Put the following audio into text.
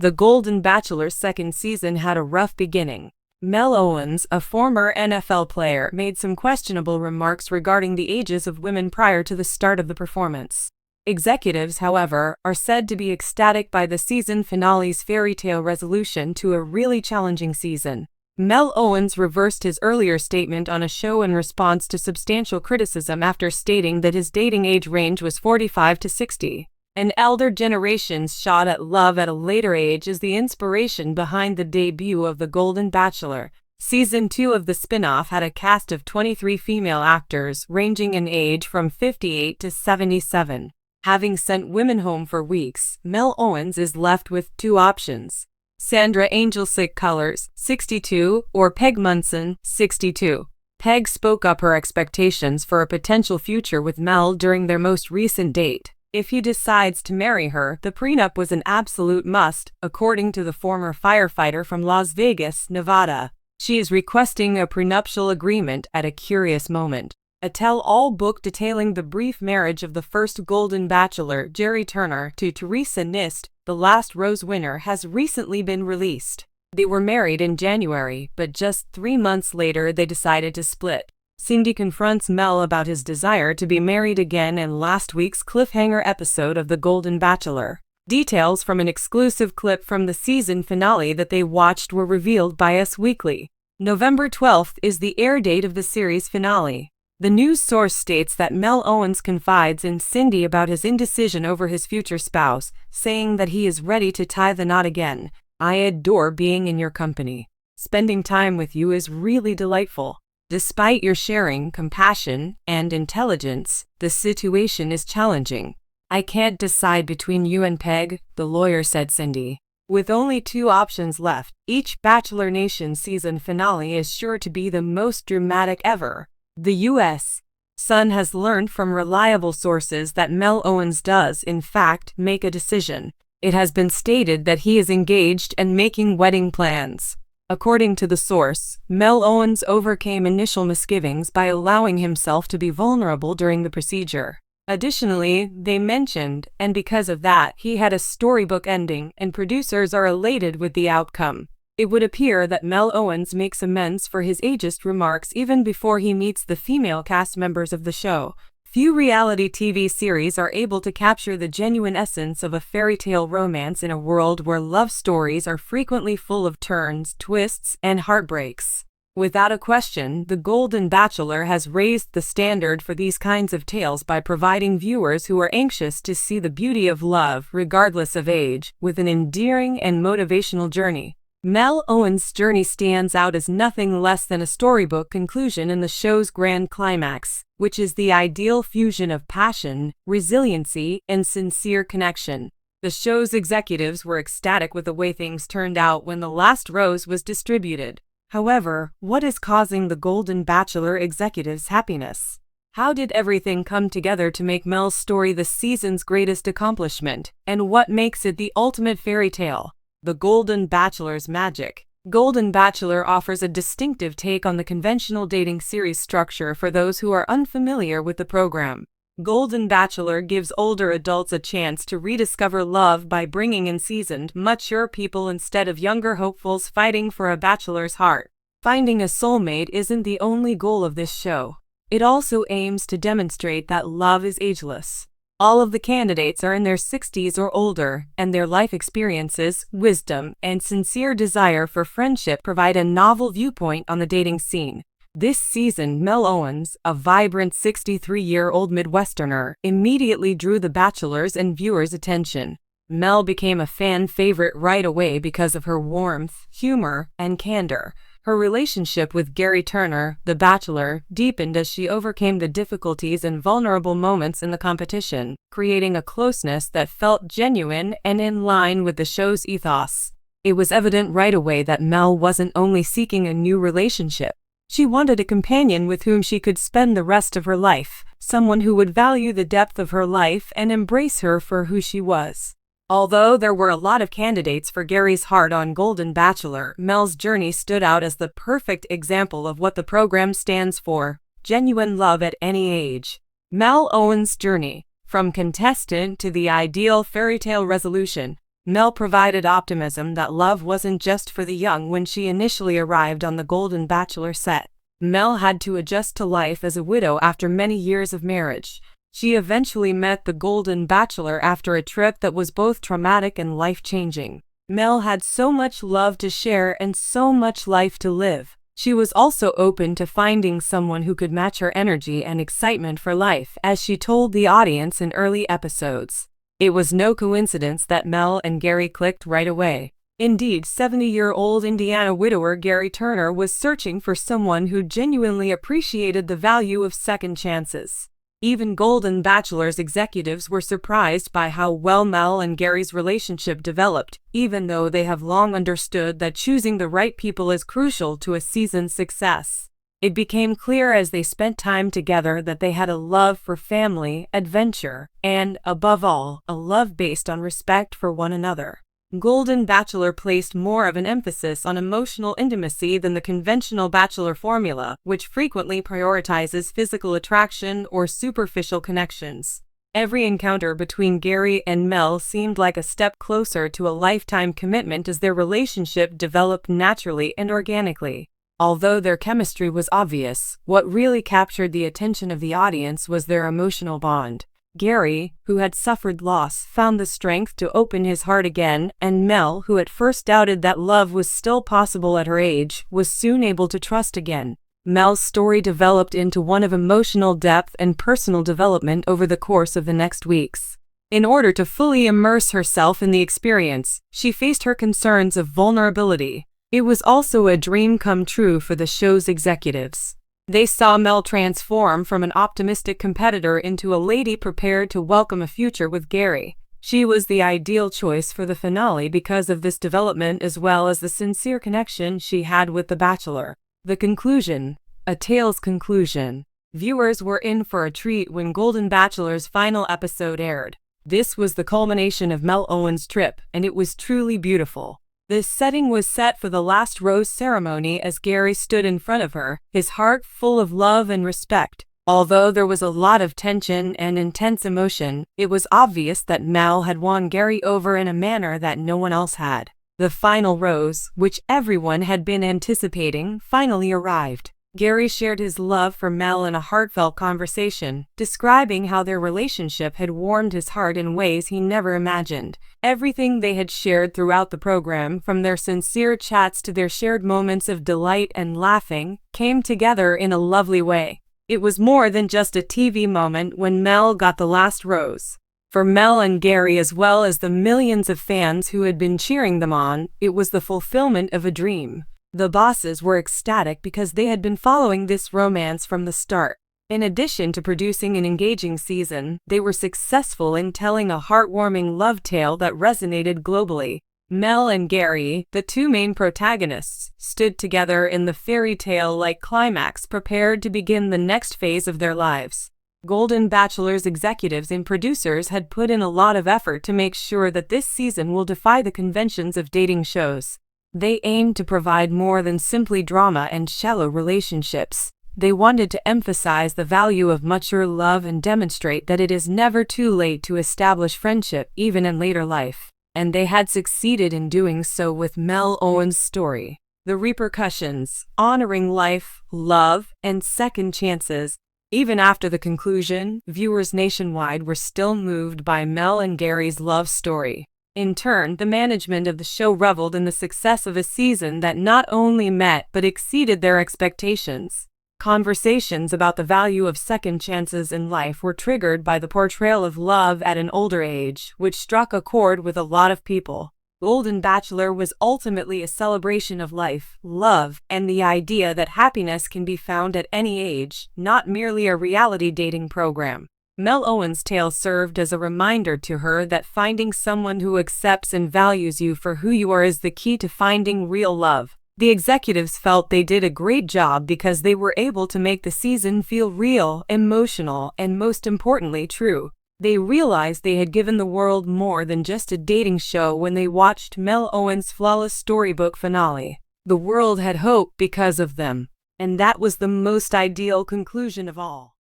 The Golden Bachelor's second season had a rough beginning. Mel Owens, a former NFL player, made some questionable remarks regarding the ages of women prior to the start of the performance. Executives, however, are said to be ecstatic by the season finale's fairy tale resolution to a really challenging season. Mel Owens reversed his earlier statement on a show in response to substantial criticism after stating that his dating age range was 45 to 60. An elder generation's shot at love at a later age is the inspiration behind the debut of The Golden Bachelor. Season 2 of the spin-off had a cast of 23 female actors ranging in age from 58 to 77. Having sent women home for weeks, Mel Owens is left with two options: Sandra Angelsick Colors, 62, or Peg Munson, 62. Peg spoke up her expectations for a potential future with Mel during their most recent date. If he decides to marry her, the prenup was an absolute must, according to the former firefighter from Las Vegas, Nevada. She is requesting a prenuptial agreement at a curious moment. A tell-all book detailing the brief marriage of the first Golden Bachelor, Jerry Turner, to Teresa Nist, the Last Rose winner, has recently been released. They were married in January, but just 3 months later they decided to split. Cindy confronts Mel about his desire to be married again in last week's cliffhanger episode of The Golden Bachelor. Details from an exclusive clip from the season finale that they watched were revealed by Us Weekly. November 12th is the air date of the series finale. The news source states that Mel Owens confides in Cindy about his indecision over his future spouse, saying that he is ready to tie the knot again. "I adore being in your company. Spending time with you is really delightful. Despite your sharing, compassion, and intelligence, the situation is challenging. I can't decide between you and Peg," the lawyer said Cindy. With only 2 options left, each Bachelor Nation season finale is sure to be the most dramatic ever. The U.S. Sun has learned from reliable sources that Mel Owens does, in fact, make a decision. It has been stated that he is engaged and making wedding plans. According to the source, Mel Owens overcame initial misgivings by allowing himself to be vulnerable during the procedure. Additionally, they mentioned, and because of that, he had a storybook ending, and producers are elated with the outcome. It would appear that Mel Owens makes amends for his ageist remarks even before he meets the female cast members of the show. Few reality TV series are able to capture the genuine essence of a fairy tale romance in a world where love stories are frequently full of turns, twists, and heartbreaks. Without a question, The Golden Bachelor has raised the standard for these kinds of tales by providing viewers who are anxious to see the beauty of love, regardless of age, with an endearing and motivational journey. Mel Owens' journey stands out as nothing less than a storybook conclusion in the show's grand climax, which is the ideal fusion of passion, resiliency, and sincere connection. The show's executives were ecstatic with the way things turned out when The Last Rose was distributed. However, what is causing the Golden Bachelor executives' happiness? How did everything come together to make Mel's story the season's greatest accomplishment, and what makes it the ultimate fairy tale? The Golden Bachelor's magic. Golden Bachelor offers a distinctive take on the conventional dating series structure for those who are unfamiliar with the program. Golden Bachelor gives older adults a chance to rediscover love by bringing in seasoned, mature people instead of younger hopefuls fighting for a bachelor's heart. Finding a soulmate isn't the only goal of this show. It also aims to demonstrate that love is ageless. All of the candidates are in their 60s or older, and their life experiences, wisdom, and sincere desire for friendship provide a novel viewpoint on the dating scene. This season, Mel Owens, a vibrant 63-year-old Midwesterner, immediately drew the bachelors' and viewers' attention. Mel became a fan favorite right away because of her warmth, humor, and candor. Her relationship with Gary Turner, the Bachelor, deepened as she overcame the difficulties and vulnerable moments in the competition, creating a closeness that felt genuine and in line with the show's ethos. It was evident right away that Mel wasn't only seeking a new relationship. She wanted a companion with whom she could spend the rest of her life, someone who would value the depth of her life and embrace her for who she was. Although there were a lot of candidates for Gary's heart on Golden Bachelor, Mel's journey stood out as the perfect example of what the program stands for: genuine love at any age. Mel Owens' journey. From contestant to the ideal fairy tale resolution, Mel provided optimism that love wasn't just for the young when she initially arrived on the Golden Bachelor set. Mel had to adjust to life as a widow after many years of marriage. She eventually met the Golden Bachelor after a trip that was both traumatic and life-changing. Mel had so much love to share and so much life to live. She was also open to finding someone who could match her energy and excitement for life, as she told the audience in early episodes. It was no coincidence that Mel and Gary clicked right away. Indeed, 70-year-old Indiana widower Gary Turner was searching for someone who genuinely appreciated the value of second chances. Even Golden Bachelor's executives were surprised by how well Mel and Gary's relationship developed, even though they have long understood that choosing the right people is crucial to a season's success. It became clear as they spent time together that they had a love for family, adventure, and, above all, a love based on respect for one another. Golden Bachelor placed more of an emphasis on emotional intimacy than the conventional Bachelor formula, which frequently prioritizes physical attraction or superficial connections. Every encounter between Gary and Mel seemed like a step closer to a lifetime commitment as their relationship developed naturally and organically. Although their chemistry was obvious, what really captured the attention of the audience was their emotional bond. Gary, who had suffered loss, found the strength to open his heart again, and Mel, who at first doubted that love was still possible at her age, was soon able to trust again. Mel's story developed into one of emotional depth and personal development over the course of the next weeks. In order to fully immerse herself in the experience, she faced her concerns of vulnerability. It was also a dream come true for the show's executives. They saw Mel transform from an optimistic competitor into a lady prepared to welcome a future with Gary. She was the ideal choice for the finale because of this development as well as the sincere connection she had with The Bachelor. The conclusion. A tale's conclusion. Viewers were in for a treat when Golden Bachelor's final episode aired. This was the culmination of Mel Owens' trip, and it was truly beautiful. This setting was set for the last rose ceremony as Gary stood in front of her, his heart full of love and respect. Although there was a lot of tension and intense emotion, it was obvious that Mel had won Gary over in a manner that no one else had. The final rose, which everyone had been anticipating, finally arrived. Gary shared his love for Mel in a heartfelt conversation, describing how their relationship had warmed his heart in ways he never imagined. Everything they had shared throughout the program, from their sincere chats to their shared moments of delight and laughing, came together in a lovely way. It was more than just a TV moment when Mel got the last rose. For Mel and Gary, as well as the millions of fans who had been cheering them on, it was the fulfillment of a dream. The bosses were ecstatic because they had been following this romance from the start. In addition to producing an engaging season, they were successful in telling a heartwarming love tale that resonated globally. Mel and Gary, the two main protagonists, stood together in the fairy tale-like climax, prepared to begin the next phase of their lives. Golden Bachelor's executives and producers had put in a lot of effort to make sure that this season will defy the conventions of dating shows. They aimed to provide more than simply drama and shallow relationships. They wanted to emphasize the value of mature love and demonstrate that it is never too late to establish friendship even in later life. And they had succeeded in doing so with Mel Owens' story. The repercussions, honoring life, love, and second chances. Even after the conclusion, viewers nationwide were still moved by Mel and Gary's love story. In turn, the management of the show reveled in the success of a season that not only met but exceeded their expectations. Conversations about the value of second chances in life were triggered by the portrayal of love at an older age, which struck a chord with a lot of people. Golden Bachelor was ultimately a celebration of life, love, and the idea that happiness can be found at any age, not merely a reality dating program. Mel Owens' tale served as a reminder to her that finding someone who accepts and values you for who you are is the key to finding real love. The executives felt they did a great job because they were able to make the season feel real, emotional, and most importantly, true. They realized they had given the world more than just a dating show when they watched Mel Owens' flawless storybook finale. The world had hope because of them. And that was the most ideal conclusion of all.